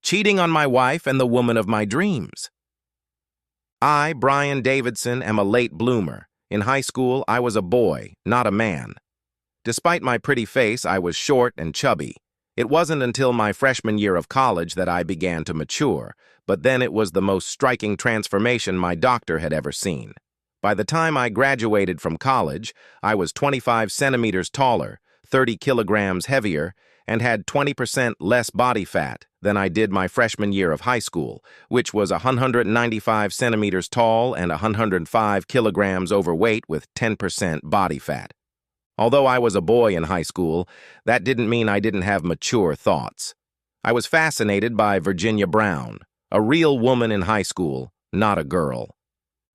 cheating on my wife and the woman of my dreams. I, Brian Davidson, am a late bloomer. In high school, I was a boy, not a man. Despite my pretty face, I was short and chubby. It wasn't until my freshman year of college that I began to mature, but then it was the most striking transformation my doctor had ever seen. By the time I graduated from college, I was 25 centimeters taller, 30 kilograms heavier, and had 20% less body fat than I did my freshman year of high school, which was 195 centimeters tall and 105 kilograms overweight with 10% body fat. Although I was a boy in high school, that didn't mean I didn't have mature thoughts. I was fascinated by Virginia Brown, a real woman in high school, not a girl.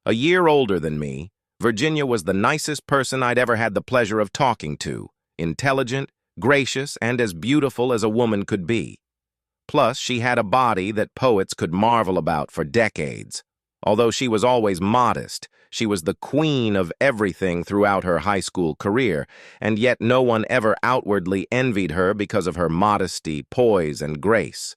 A year older than me, Virginia was the nicest person I'd ever had the pleasure of talking to, intelligent, gracious, and as beautiful as a woman could be. Plus, she had a body that poets could marvel about for decades. Although she was always modest, she was the queen of everything throughout her high school career, and yet no one ever outwardly envied her because of her modesty, poise, and grace.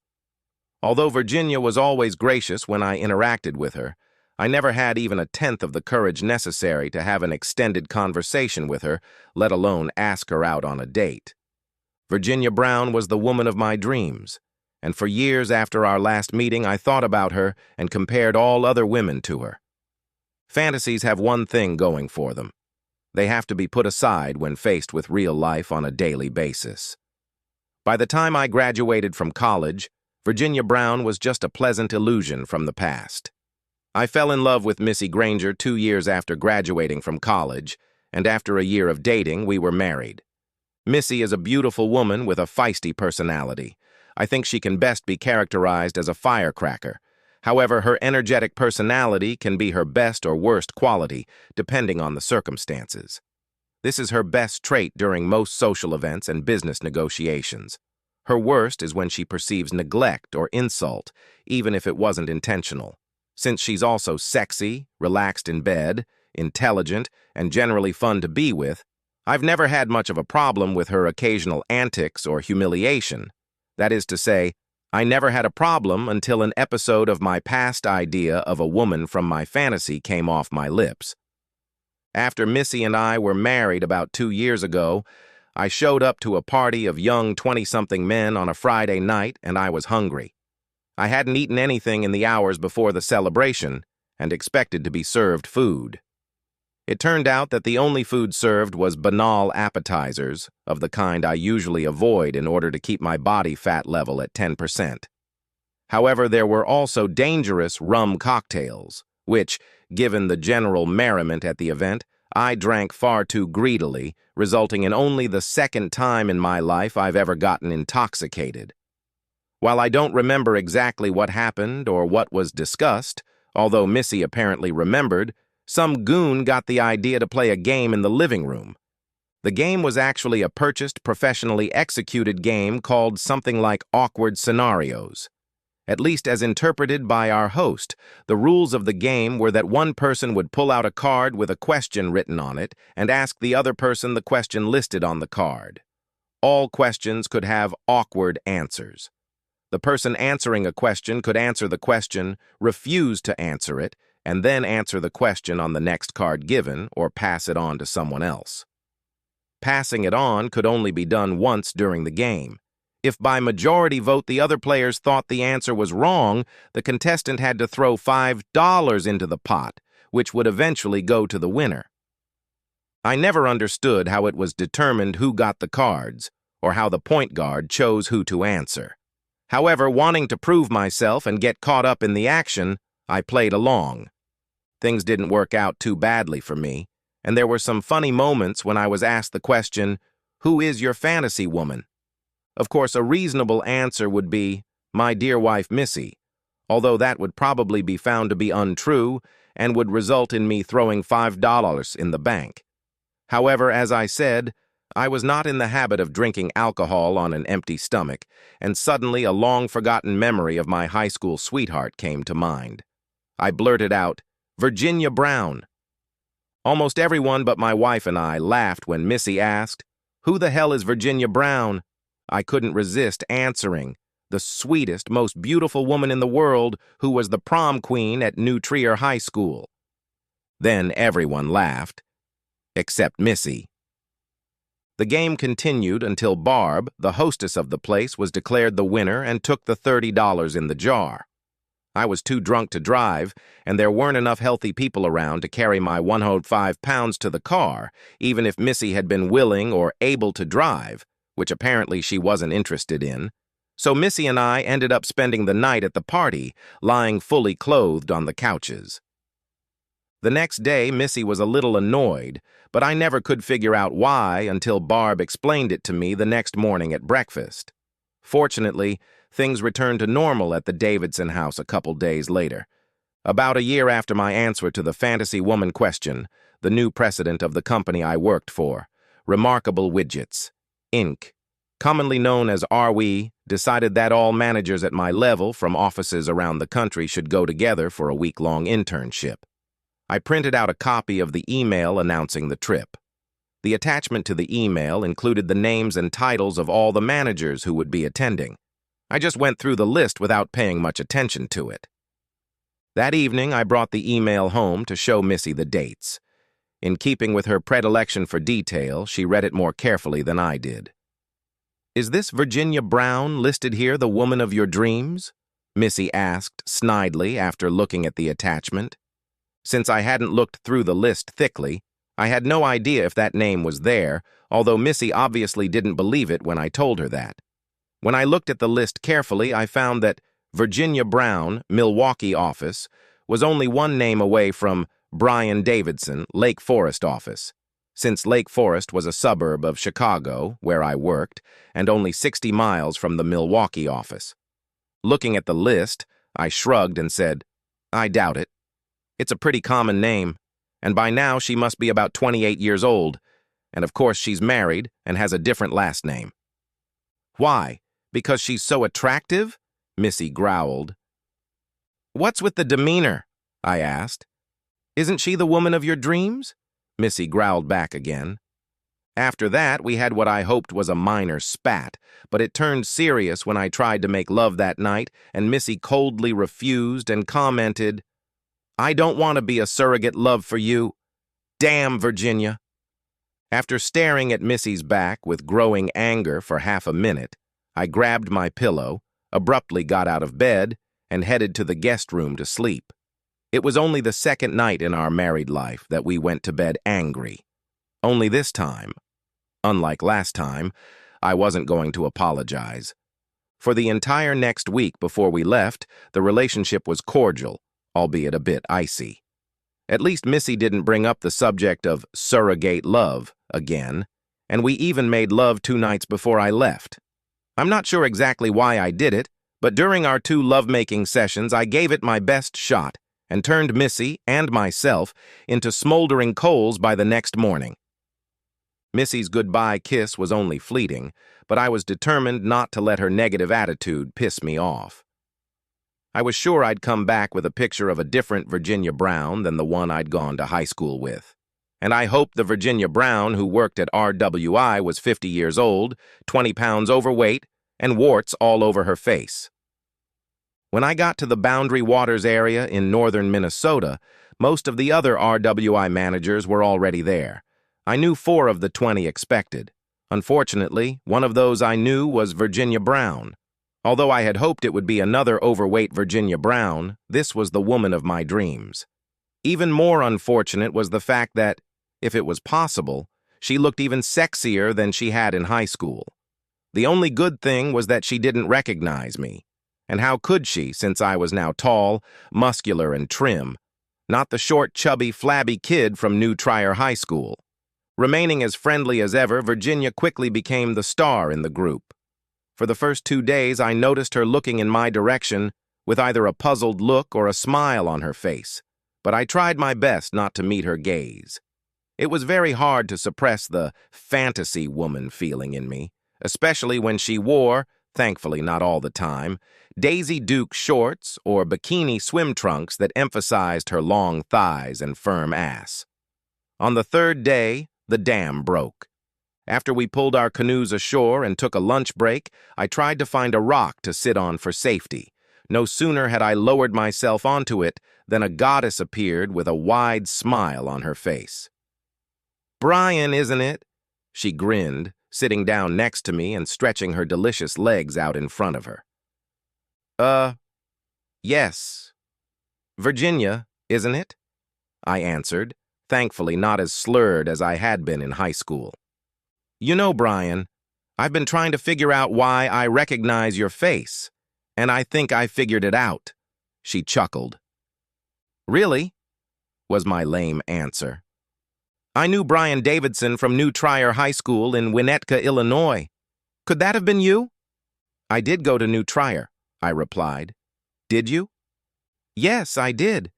Although Virginia was always gracious when I interacted with her, I never had even a tenth of the courage necessary to have an extended conversation with her, let alone ask her out on a date. Virginia Brown was the woman of my dreams, and for years after our last meeting I thought about her and compared all other women to her. Fantasies have one thing going for them. They have to be put aside when faced with real life on a daily basis. By the time I graduated from college, Virginia Brown was just a pleasant illusion from the past. I fell in love with Missy Granger 2 years after graduating from college, and after a year of dating, we were married. Missy is a beautiful woman with a feisty personality. I think she can best be characterized as a firecracker. However, her energetic personality can be her best or worst quality, depending on the circumstances. This is her best trait during most social events and business negotiations. Her worst is when she perceives neglect or insult, even if it wasn't intentional. Since she's also sexy, relaxed in bed, intelligent, and generally fun to be with, I've never had much of a problem with her occasional antics or humiliation. That is to say, I never had a problem until an episode of my past idea of a woman from my fantasy came off my lips. After Missy and I were married about 2 years ago, I showed up to a party of young 20-something men on a Friday night and I was hungry. I hadn't eaten anything in the hours before the celebration and expected to be served food. It turned out that the only food served was banal appetizers, of the kind I usually avoid in order to keep my body fat level at 10%. However, there were also dangerous rum cocktails, which, given the general merriment at the event, I drank far too greedily, resulting in only the second time in my life I've ever gotten intoxicated. While I don't remember exactly what happened or what was discussed, although Missy apparently remembered, some goon got the idea to play a game in the living room. The game was actually a purchased, professionally executed game called something like Awkward Scenarios. At least as interpreted by our host, the rules of the game were that one person would pull out a card with a question written on it and ask the other person the question listed on the card. All questions could have awkward answers. The person answering a question could answer the question, refuse to answer it, and then answer the question on the next card given or pass it on to someone else. Passing it on could only be done once during the game. If by majority vote the other players thought the answer was wrong, the contestant had to throw $5 into the pot, which would eventually go to the winner. I never understood how it was determined who got the cards, or how the point guard chose who to answer. However, wanting to prove myself and get caught up in the action, I played along. Things didn't work out too badly for me, and there were some funny moments when I was asked the question, "Who is your fantasy woman?" Of course, a reasonable answer would be, "My dear wife Missy," although that would probably be found to be untrue and would result in me throwing $5 in the bank. However, as I said, I was not in the habit of drinking alcohol on an empty stomach, and suddenly a long-forgotten memory of my high school sweetheart came to mind. I blurted out, "Virginia Brown." Almost everyone but my wife and I laughed when Missy asked, "Who the hell is Virginia Brown?" I couldn't resist answering, the sweetest, most beautiful woman in the world who was the prom queen at New Trier High School. Then everyone laughed, except Missy. The game continued until Barb, the hostess of the place, was declared the winner and took the $30 in the jar. I was too drunk to drive, and there weren't enough healthy people around to carry my 105 pounds to the car, even if Missy had been willing or able to drive, which apparently she wasn't interested in. So Missy and I ended up spending the night at the party, lying fully clothed on the couches. The next day, Missy was a little annoyed, but I never could figure out why until Barb explained it to me the next morning at breakfast. Fortunately, things returned to normal at the Davidson house a couple days later. About a year after my answer to the fantasy woman question, the new president of the company I worked for, Remarkable Widgets, Inc., commonly known as RWE, decided that all managers at my level from offices around the country should go together for a week-long internship. I printed out a copy of the email announcing the trip. The attachment to the email included the names and titles of all the managers who would be attending. I just went through the list without paying much attention to it. That evening, I brought the email home to show Missy the dates. In keeping with her predilection for detail, she read it more carefully than I did. "Is this Virginia Brown listed here the woman of your dreams?" Missy asked snidely after looking at the attachment. Since I hadn't looked through the list thickly, I had no idea if that name was there, although Missy obviously didn't believe it when I told her that. When I looked at the list carefully, I found that Virginia Brown, Milwaukee office, was only one name away from Brian Davidson, Lake Forest office, since Lake Forest was a suburb of Chicago, where I worked, and only 60 miles from the Milwaukee office. Looking at the list, I shrugged and said, "I doubt it. It's a pretty common name, and by now she must be about 28 years old, and of course she's married and has a different last name." "Why? Because she's so attractive?" Missy growled. "What's with the demeanor?" I asked. "Isn't she the woman of your dreams?" Missy growled back again. After that, we had what I hoped was a minor spat, but it turned serious when I tried to make love that night, and Missy coldly refused and commented, "I don't want to be a surrogate love for you. Damn, Virginia." After staring at Missy's back with growing anger for half a minute, I grabbed my pillow, abruptly got out of bed, and headed to the guest room to sleep. It was only the second night in our married life that we went to bed angry. Only this time, unlike last time, I wasn't going to apologize. For the entire next week before we left, the relationship was cordial, albeit a bit icy. At least Missy didn't bring up the subject of surrogate love again, and we even made love 2 nights before I left. I'm not sure exactly why I did it, but during our 2 lovemaking sessions, I gave it my best shot and turned Missy and myself into smoldering coals by the next morning. Missy's goodbye kiss was only fleeting, but I was determined not to let her negative attitude piss me off. I was sure I'd come back with a picture of a different Virginia Brown than the one I'd gone to high school with. And I hoped the Virginia Brown who worked at RWI was 50 years old, 20 pounds overweight, and warts all over her face. When I got to the Boundary Waters area in northern Minnesota, most of the other RWI managers were already there. I knew 4 of the 20 expected. Unfortunately, one of those I knew was Virginia Brown. Although I had hoped it would be another overweight Virginia Brown, this was the woman of my dreams. Even more unfortunate was the fact that, if it was possible, she looked even sexier than she had in high school. The only good thing was that she didn't recognize me. And how could she, since I was now tall, muscular, and trim? Not the short, chubby, flabby kid from New Trier High School. Remaining as friendly as ever, Virginia quickly became the star in the group. For the first 2 days, I noticed her looking in my direction with either a puzzled look or a smile on her face, but I tried my best not to meet her gaze. It was very hard to suppress the fantasy woman feeling in me, especially when she wore, thankfully not all the time, Daisy Duke shorts or bikini swim trunks that emphasized her long thighs and firm ass. On the 3rd day, the dam broke. After we pulled our canoes ashore and took a lunch break, I tried to find a rock to sit on for safety. No sooner had I lowered myself onto it than a goddess appeared with a wide smile on her face. "Brian, isn't it?" She grinned, sitting down next to me and stretching her delicious legs out in front of her. Yes. Virginia, isn't it?" I answered, thankfully not as slurred as I had been in high school. "You know, Brian, I've been trying to figure out why I recognize your face, and I think I figured it out," she chuckled. "Really?" was my lame answer. "I knew Brian Davidson from New Trier High School in Winnetka, Illinois. Could that have been you?" "I did go to New Trier," I replied. "Did you?" "Yes, I did.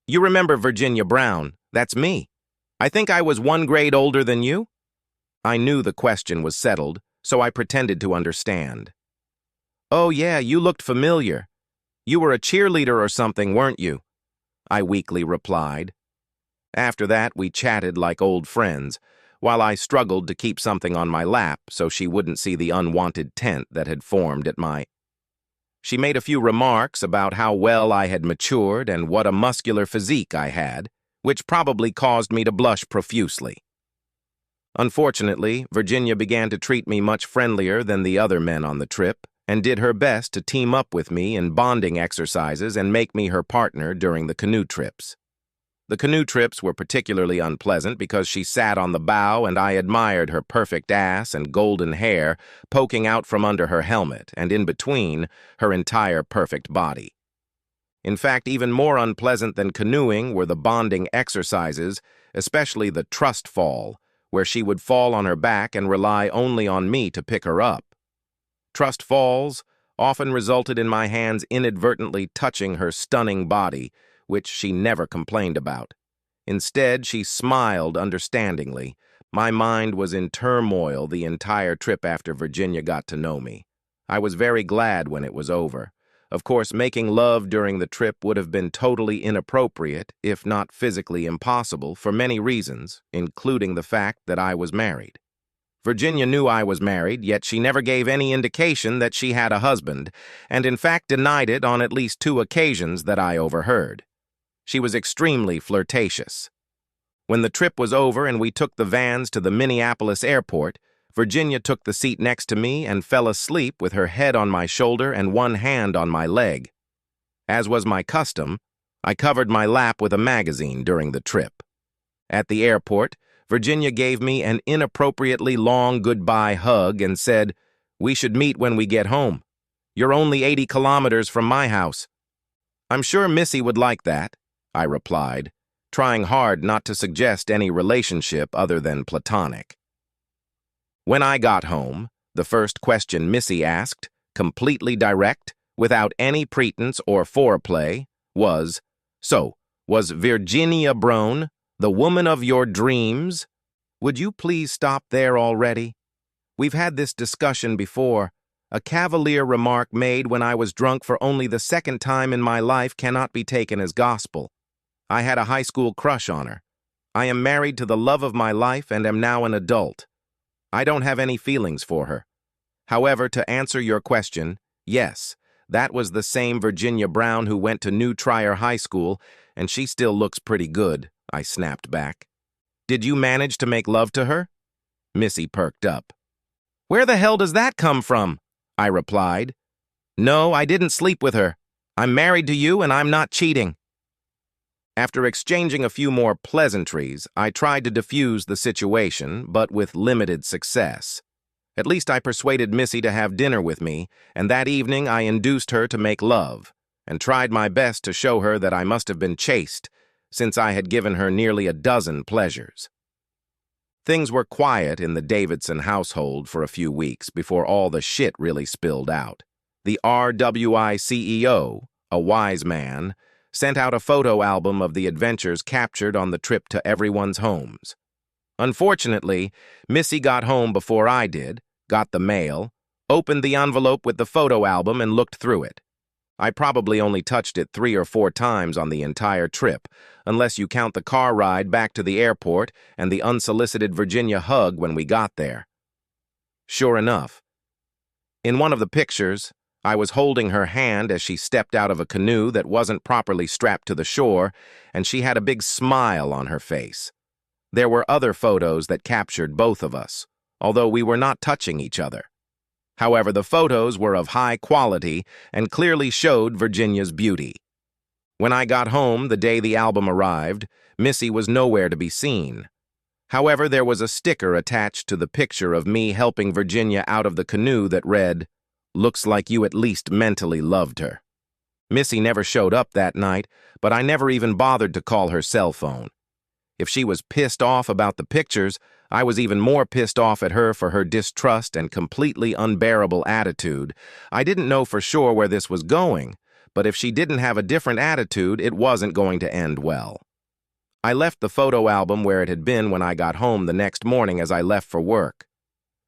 You remember Virginia Brown. That's me. I think I was 1 grade older than you." I knew the question was settled, so I pretended to understand. "Oh yeah, you looked familiar. You were a cheerleader or something, weren't you?" I weakly replied. After that, we chatted like old friends, while I struggled to keep something on my lap so she wouldn't see the unwanted tent that had formed at my... She made a few remarks about how well I had matured and what a muscular physique I had, which probably caused me to blush profusely. Unfortunately, Virginia began to treat me much friendlier than the other men on the trip and did her best to team up with me in bonding exercises and make me her partner during the canoe trips. The canoe trips were particularly unpleasant because she sat on the bow and I admired her perfect ass and golden hair poking out from under her helmet and in between her entire perfect body. In fact, even more unpleasant than canoeing were the bonding exercises, especially the trust fall, where she would fall on her back and rely only on me to pick her up. Trust falls often resulted in my hands inadvertently touching her stunning body, which she never complained about. Instead, she smiled understandingly. My mind was in turmoil the entire trip after Virginia got to know me. I was very glad when it was over. Of course, making love during the trip would have been totally inappropriate, if not physically impossible, for many reasons, including the fact that I was married. Virginia knew I was married, yet she never gave any indication that she had a husband, and in fact denied it on at least 2 occasions that I overheard. She was extremely flirtatious. When the trip was over and we took the vans to the Minneapolis airport, Virginia took the seat next to me and fell asleep with her head on my shoulder and one hand on my leg. As was my custom, I covered my lap with a magazine during the trip. At the airport, Virginia gave me an inappropriately long goodbye hug and said, "We should meet when we get home. You're only 80 kilometers from my house." "I'm sure Missy would like that," I replied, trying hard not to suggest any relationship other than platonic. When I got home, the first question Missy asked, completely direct, without any pretense or foreplay, was, "So, was Virginia Brown the woman of your dreams?" Would you please stop there already? We've had this discussion before. A cavalier remark made when I was drunk for only the 2nd time in my life cannot be taken as gospel. I had a high school crush on her. I am married to the love of my life and am now an adult. I don't have any feelings for her. However, to answer your question, yes, that was the same Virginia Brown who went to New Trier High School, and she still looks pretty good, I snapped back. "Did you manage to make love to her?" Missy perked up. "Where the hell does that come from?" I replied. "No, I didn't sleep with her. I'm married to you and I'm not cheating." After exchanging a few more pleasantries, I tried to defuse the situation, but with limited success. At least I persuaded Missy to have dinner with me, and that evening I induced her to make love, and tried my best to show her that I must have been chaste, since I had given her nearly a dozen pleasures. Things were quiet in the Davidson household for a few weeks before all the shit really spilled out. The RWI CEO, a wise man, sent out a photo album of the adventures captured on the trip to everyone's homes. Unfortunately, Missy got home before I did, got the mail, opened the envelope with the photo album and looked through it. I probably only touched it 3 or 4 times on the entire trip, unless you count the car ride back to the airport and the unsolicited Virginia hug when we got there. Sure enough, in one of the pictures, I was holding her hand as she stepped out of a canoe that wasn't properly strapped to the shore, and she had a big smile on her face. There were other photos that captured both of us, although we were not touching each other. However, the photos were of high quality and clearly showed Virginia's beauty. When I got home the day the album arrived, Missy was nowhere to be seen. However, there was a sticker attached to the picture of me helping Virginia out of the canoe that read, "Looks like you at least mentally loved her." Missy never showed up that night, but I never even bothered to call her cell phone. If she was pissed off about the pictures, I was even more pissed off at her for her distrust and completely unbearable attitude. I didn't know for sure where this was going, but if she didn't have a different attitude, it wasn't going to end well. I left the photo album where it had been when I got home the next morning as I left for work.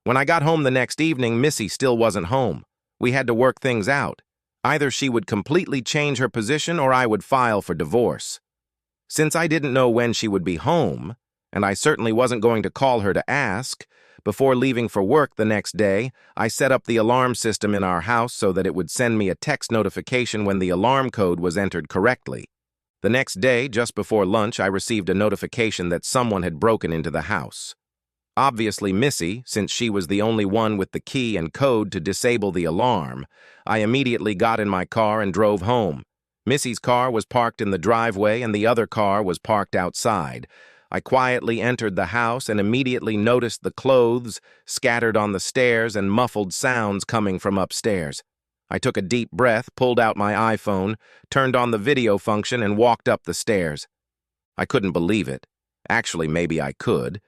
When I got home the next evening, Missy still wasn't home. We had to work things out. Either she would completely change her position or I would file for divorce. Since I didn't know when she would be home, and I certainly wasn't going to call her to ask, before leaving for work the next day, I set up the alarm system in our house so that it would send me a text notification when the alarm code was entered correctly. The next day, just before lunch, I received a notification that someone had broken into the house. Obviously Missy, since she was the only one with the key and code to disable the alarm, I immediately got in my car and drove home. Missy's car was parked in the driveway and the other car was parked outside. I quietly entered the house and immediately noticed the clothes scattered on the stairs and muffled sounds coming from upstairs. I took a deep breath, pulled out my iPhone, turned on the video function, and walked up the stairs. I couldn't believe it. Actually, maybe I could.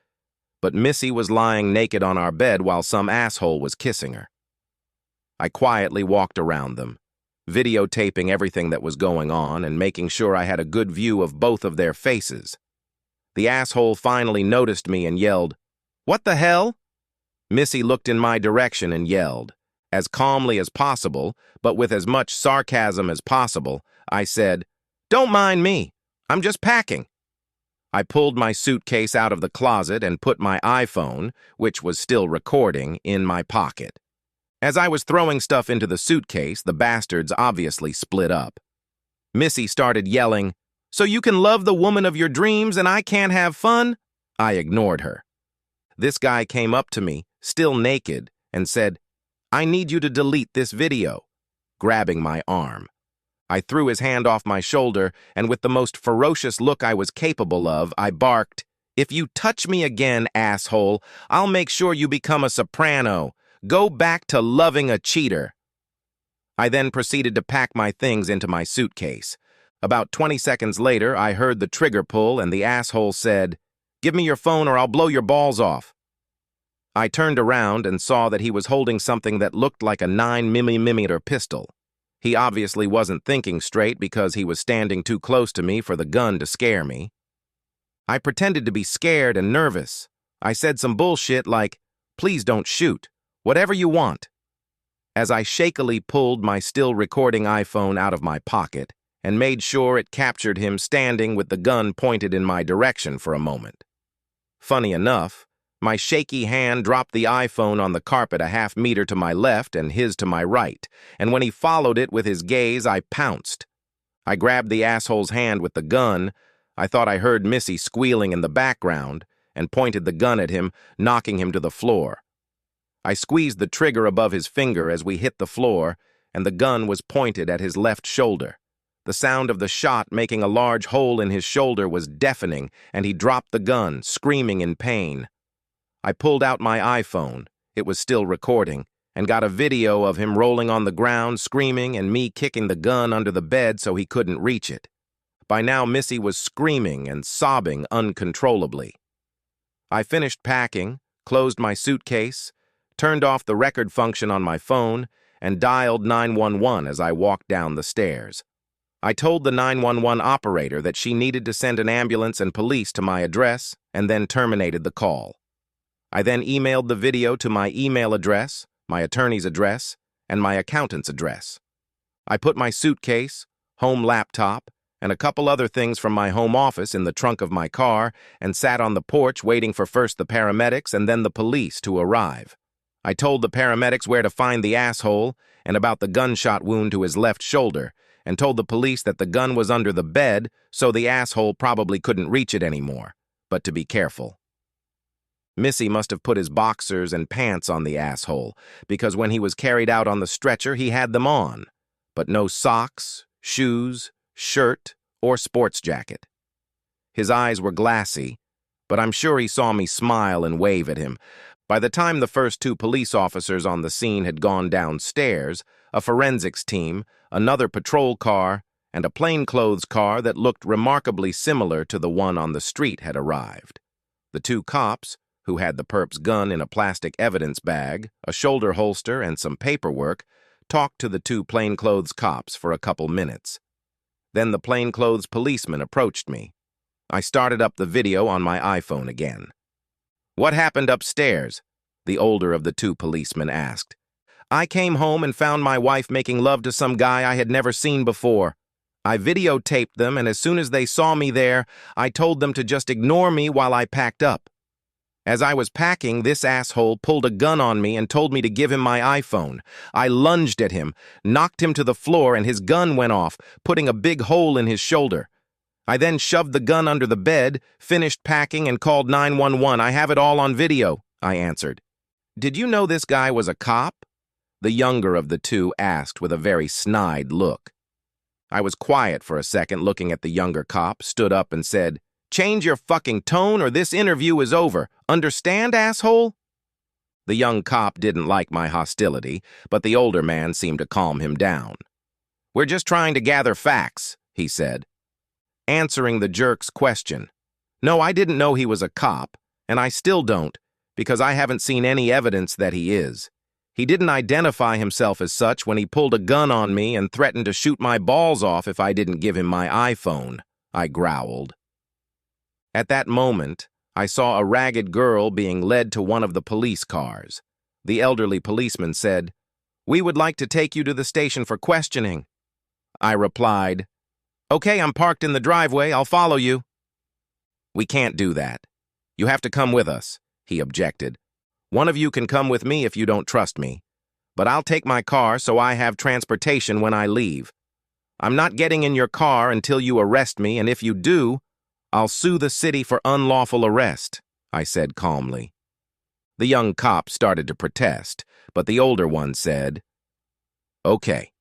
But Missy was lying naked on our bed while some asshole was kissing her. I quietly walked around them, videotaping everything that was going on and making sure I had a good view of both of their faces. The asshole finally noticed me and yelled, "What the hell?" Missy looked in my direction and yelled. As calmly as possible, but with as much sarcasm as possible, I said, "Don't mind me. I'm just packing." I pulled my suitcase out of the closet and put my iPhone, which was still recording, in my pocket. As I was throwing stuff into the suitcase, the bastards obviously split up. Missy started yelling, "So you can love the woman of your dreams and I can't have fun?" I ignored her. This guy came up to me, still naked, and said, "I need you to delete this video," grabbing my arm. I threw his hand off my shoulder, and with the most ferocious look I was capable of, I barked, "If you touch me again, asshole, I'll make sure you become a soprano. Go back to loving a cheater." I then proceeded to pack my things into my suitcase. About 20 seconds later, I heard the trigger pull and the asshole said, "Give me your phone or I'll blow your balls off." I turned around and saw that he was holding something that looked like a 9mm pistol. He obviously wasn't thinking straight because he was standing too close to me for the gun to scare me. I pretended to be scared and nervous. I said some bullshit like, "Please don't shoot. Whatever you want." As I shakily pulled my still recording iPhone out of my pocket and made sure it captured him standing with the gun pointed in my direction for a moment. Funny enough, my shaky hand dropped the iPhone on the carpet a half-meter to my left and his to my right, and when he followed it with his gaze, I pounced. I grabbed the asshole's hand with the gun. I thought I heard Missy squealing in the background and pointed the gun at him, knocking him to the floor. I squeezed the trigger above his finger as we hit the floor, and the gun was pointed at his left shoulder. The sound of the shot making a large hole in his shoulder was deafening, and he dropped the gun, screaming in pain. I pulled out my iPhone, it was still recording, and got a video of him rolling on the ground, screaming, and me kicking the gun under the bed so he couldn't reach it. By now, Missy was screaming and sobbing uncontrollably. I finished packing, closed my suitcase, turned off the record function on my phone, and dialed 911 as I walked down the stairs. I told the 911 operator that she needed to send an ambulance and police to my address, and then terminated the call. I then emailed the video to my email address, my attorney's address, and my accountant's address. I put my suitcase, home laptop, and a couple other things from my home office in the trunk of my car and sat on the porch waiting for first the paramedics and then the police to arrive. I told the paramedics where to find the asshole and about the gunshot wound to his left shoulder, and told the police that the gun was under the bed, so the asshole probably couldn't reach it anymore, but to be careful. Missy must have put his boxers and pants on the asshole, because when he was carried out on the stretcher, he had them on, but no socks, shoes, shirt, or sports jacket. His eyes were glassy, but I'm sure he saw me smile and wave at him. By the time the first 2 police officers on the scene had gone downstairs, a forensics team, another patrol car, and a plainclothes car that looked remarkably similar to the one on the street had arrived. The 2 cops, who had the perp's gun in a plastic evidence bag, a shoulder holster, and some paperwork, talked to the 2 plainclothes cops for a couple minutes. Then the plainclothes policeman approached me. I started up the video on my iPhone again. "What happened upstairs?" the older of the 2 policemen asked. "I came home and found my wife making love to some guy I had never seen before. I videotaped them, and as soon as they saw me there, I told them to just ignore me while I packed up. As I was packing, this asshole pulled a gun on me and told me to give him my iPhone. I lunged at him, knocked him to the floor, and his gun went off, putting a big hole in his shoulder. I then shoved the gun under the bed, finished packing, and called 911. I have it all on video," I answered. "Did you know this guy was a cop?" the younger of the 2 asked with a very snide look. I was quiet for a second, looking at the younger cop, stood up and said, "Change your fucking tone or this interview is over. Understand, asshole?" The young cop didn't like my hostility, but the older man seemed to calm him down. "We're just trying to gather facts," he said, answering the jerk's question. "No, I didn't know he was a cop, and I still don't, because I haven't seen any evidence that he is. He didn't identify himself as such when he pulled a gun on me and threatened to shoot my balls off if I didn't give him my iPhone," I growled. At that moment, I saw a ragged girl being led to one of the police cars. The elderly policeman said, "We would like to take you to the station for questioning." I replied, "Okay, I'm parked in the driveway, I'll follow you." "We can't do that. You have to come with us," he objected. "One of you can come with me if you don't trust me, but I'll take my car so I have transportation when I leave. I'm not getting in your car until you arrest me, and if you do, I'll sue the city for unlawful arrest," I said calmly. The young cop started to protest, but the older one said, "Okay."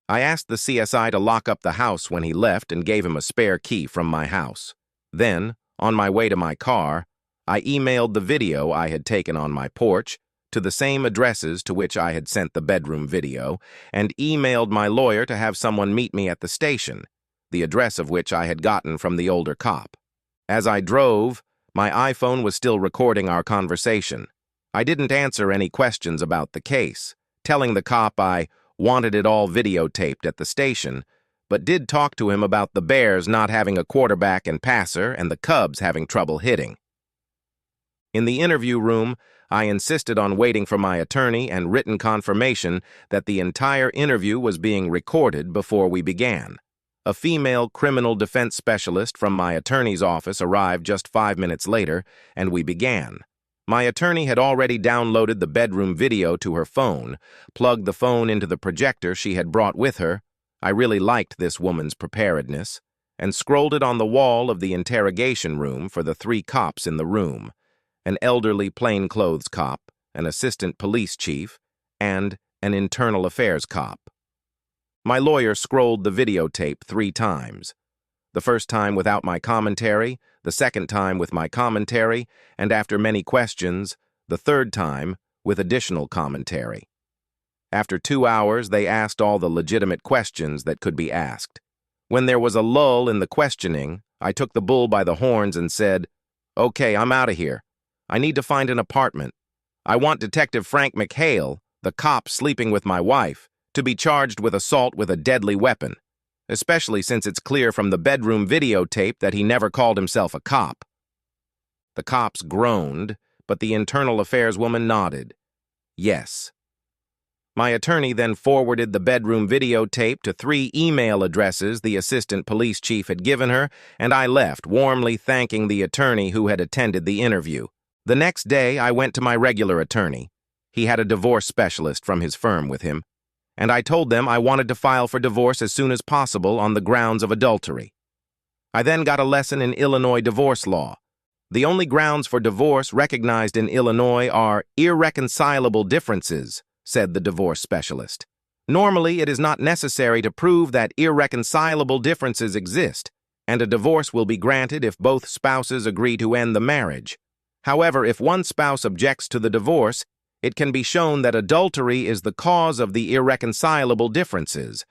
I asked the CSI to lock up the house when he left and gave him a spare key from my house. Then, on my way to my car, I emailed the video I had taken on my porch to the same addresses to which I had sent the bedroom video, and emailed my lawyer to have someone meet me at the station, the address of which I had gotten from the older cop. As I drove, my iPhone was still recording our conversation. I didn't answer any questions about the case, telling the cop I wanted it all videotaped at the station, but did talk to him about the Bears not having a quarterback and passer and the Cubs having trouble hitting. In the interview room, I insisted on waiting for my attorney and written confirmation that the entire interview was being recorded before we began. A female criminal defense specialist from my attorney's office arrived just 5 minutes later, and we began. My attorney had already downloaded the bedroom video to her phone, plugged the phone into the projector she had brought with her. I really liked this woman's preparedness, and scrolled it on the wall of the interrogation room for the 3 cops in the room, an elderly plainclothes cop, an assistant police chief, and an internal affairs cop. My lawyer scrolled the videotape 3 times. The first time without my commentary, the second time with my commentary, and after many questions, the third time with additional commentary. After 2 hours, they asked all the legitimate questions that could be asked. When there was a lull in the questioning, I took the bull by the horns and said, "Okay, I'm out of here. I need to find an apartment. I want Detective Frank McHale, the cop sleeping with my wife, to be charged with assault with a deadly weapon, especially since it's clear from the bedroom videotape that he never called himself a cop." The cops groaned, but the internal affairs woman nodded. Yes. My attorney then forwarded the bedroom videotape to 3 email addresses the assistant police chief had given her, and I left, warmly thanking the attorney who had attended the interview. The next day, I went to my regular attorney. He had a divorce specialist from his firm with him, and I told them I wanted to file for divorce as soon as possible on the grounds of adultery. I then got a lesson in Illinois divorce law. The only grounds for divorce recognized in Illinois are irreconcilable differences, said the divorce specialist. Normally, it is not necessary to prove that irreconcilable differences exist, and a divorce will be granted if both spouses agree to end the marriage. However, if one spouse objects to the divorce, it can be shown that adultery is the cause of the irreconcilable differences,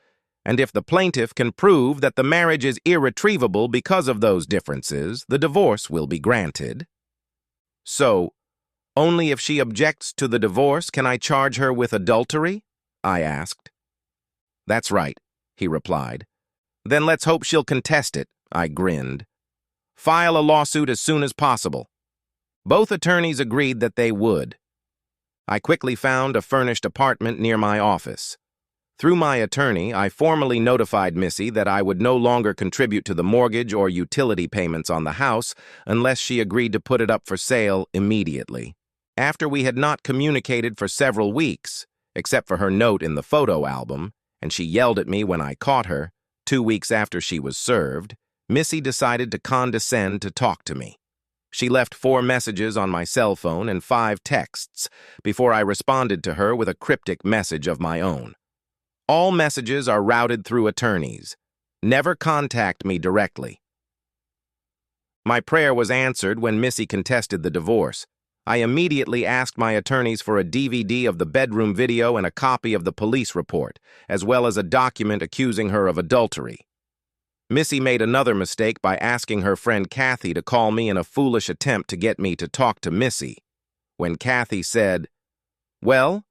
and if the plaintiff can prove that the marriage is irretrievable because of those differences, the divorce will be granted. So, only if she objects to the divorce can I charge her with adultery? I asked. That's right, he replied. Then let's hope she'll contest it, I grinned. File a lawsuit as soon as possible. Both attorneys agreed that they would. I quickly found a furnished apartment near my office. Through my attorney, I formally notified Missy that I would no longer contribute to the mortgage or utility payments on the house unless she agreed to put it up for sale immediately. After we had not communicated for several weeks, except for her note in the photo album, and she yelled at me when I caught her, 2 weeks after she was served, Missy decided to condescend to talk to me. She left 4 messages on my cell phone and 5 texts before I responded to her with a cryptic message of my own. All messages are routed through attorneys. Never contact me directly. My prayer was answered when Missy contested the divorce. I immediately asked my attorneys for a DVD of the bedroom video and a copy of the police report, as well as a document accusing her of adultery. Missy made another mistake by asking her friend Kathy to call me in a foolish attempt to get me to talk to Missy. When Kathy said, "Well,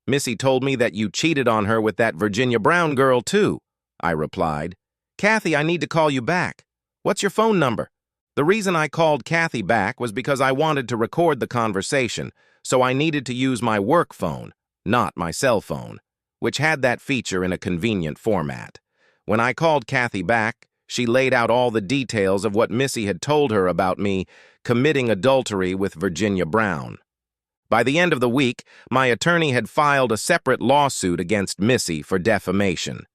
Missy told me that you cheated on her with that Virginia Brown girl, too," I replied. "Kathy, I need to call you back. What's your phone number?" The reason I called Kathy back was because I wanted to record the conversation, so I needed to use my work phone, not my cell phone, which had that feature in a convenient format. When I called Kathy back, she laid out all the details of what Missy had told her about me committing adultery with Virginia Brown. By the end of the week, my attorney had filed a separate lawsuit against Missy for defamation.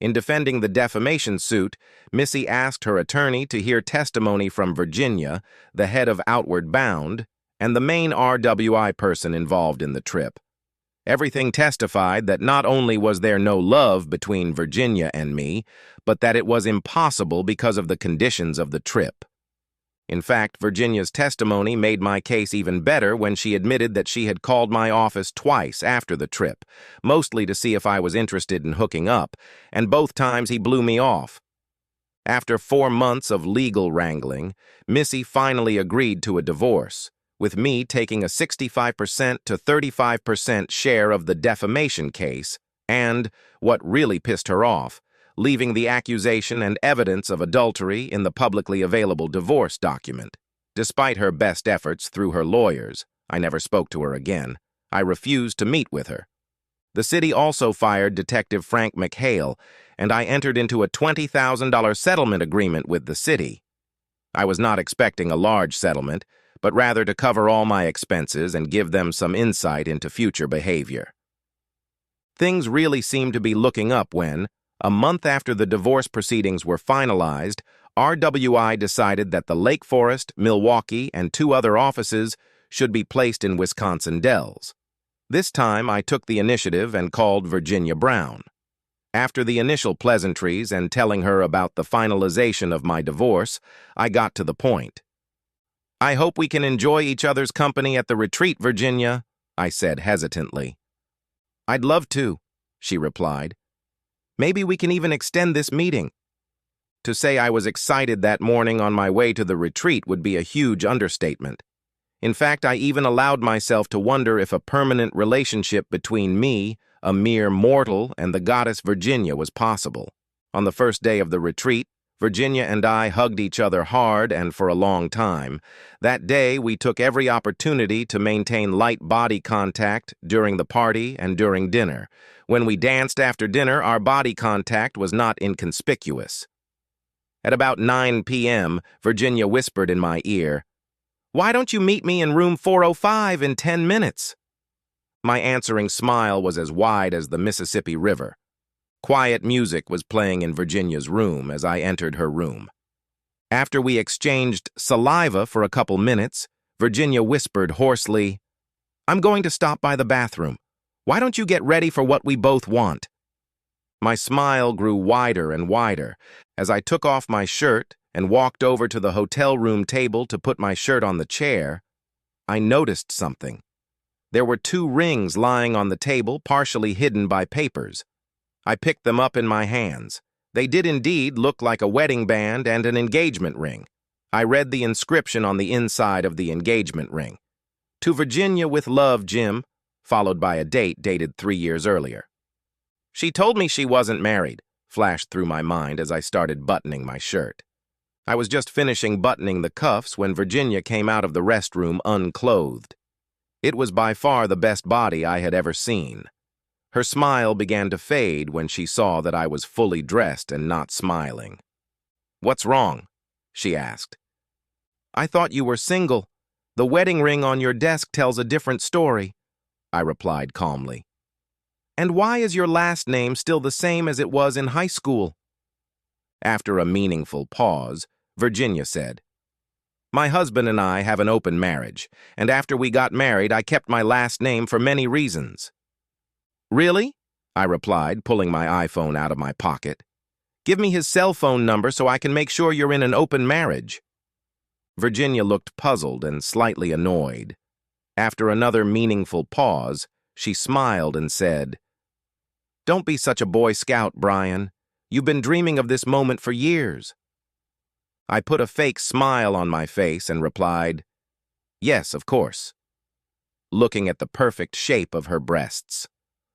In defending the defamation suit, Missy asked her attorney to hear testimony from Virginia, the head of Outward Bound, and the main RWI person involved in the trip. Everything testified that not only was there no love between Virginia and me, but that it was impossible because of the conditions of the trip. In fact, Virginia's testimony made my case even better when she admitted that she had called my office twice after the trip, mostly to see if I was interested in hooking up, and both times he blew me off. After 4 months of legal wrangling, Missy finally agreed to a divorce, with me taking a 65% to 35% share of the defamation case, and, what really pissed her off, leaving the accusation and evidence of adultery in the publicly available divorce document. Despite her best efforts through her lawyers, I never spoke to her again. I refused to meet with her. The city also fired Detective Frank McHale, and I entered into a $20,000 settlement agreement with the city. I was not expecting a large settlement, but rather to cover all my expenses and give them some insight into future behavior. Things really seemed to be looking up when, a month after the divorce proceedings were finalized, RWI decided that the Lake Forest, Milwaukee, and 2 other offices should be placed in Wisconsin Dells. This time, I took the initiative and called Virginia Brown. After the initial pleasantries and telling her about the finalization of my divorce, I got to the point. "I hope we can enjoy each other's company at the retreat, Virginia," I said hesitantly. "I'd love to," she replied. "Maybe we can even extend this meeting." To say I was excited that morning on my way to the retreat would be a huge understatement. In fact, I even allowed myself to wonder if a permanent relationship between me, a mere mortal, and the goddess Virginia was possible. On the first day of the retreat, Virginia and I hugged each other hard and for a long time. That day, we took every opportunity to maintain light body contact during the party and during dinner. When we danced after dinner, our body contact was not inconspicuous. At about 9 p.m., Virginia whispered in my ear, "Why don't you meet me in room 405 in 10 minutes?" My answering smile was as wide as the Mississippi River. Quiet music was playing in Virginia's room as I entered her room. After we exchanged saliva for a couple minutes, Virginia whispered hoarsely, "I'm going to stop by the bathroom. Why don't you get ready for what we both want?" My smile grew wider and wider as I took off my shirt and walked over to the hotel room table to put my shirt on the chair. I noticed something. There were 2 rings lying on the table, partially hidden by papers. I picked them up in my hands. They did indeed look like a wedding band and an engagement ring. I read the inscription on the inside of the engagement ring. "To Virginia with love, Jim," followed by a date dated 3 years earlier. "She told me she wasn't married," flashed through my mind as I started buttoning my shirt. I was just finishing buttoning the cuffs when Virginia came out of the restroom unclothed. It was by far the best body I had ever seen. Her smile began to fade when she saw that I was fully dressed and not smiling. "What's wrong?" she asked. "I thought you were single. The wedding ring on your desk tells a different story," I replied calmly. "And why is your last name still the same as it was in high school?" After a meaningful pause, Virginia said, "My husband and I have an open marriage, and after we got married, I kept my last name for many reasons." "Really?" I replied, pulling my iPhone out of my pocket. "Give me his cell phone number so I can make sure you're in an open marriage." Virginia looked puzzled and slightly annoyed. After another meaningful pause, she smiled and said, "Don't be such a Boy Scout, Brian. You've been dreaming of this moment for years." I put a fake smile on my face and replied, "Yes, of course," looking at the perfect shape of her breasts.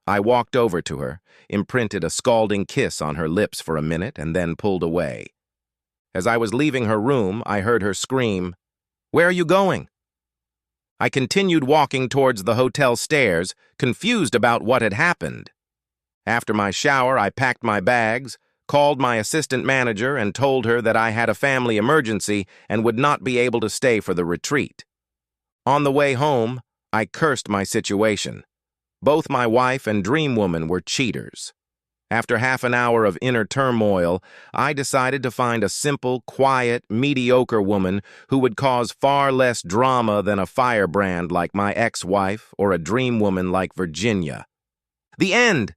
I walked over to her, imprinted a scalding kiss on her lips for a minute, and then pulled away. As I was leaving her room, I heard her scream, "Where are you going?" I continued walking towards the hotel stairs, confused about what had happened. After my shower, I packed my bags, called my assistant manager, and told her that I had a family emergency and would not be able to stay for the retreat. On the way home, I cursed my situation. Both my wife and dream woman were cheaters. After half an hour of inner turmoil, I decided to find a simple, quiet, mediocre woman who would cause far less drama than a firebrand like my ex-wife or a dream woman like Virginia. The end!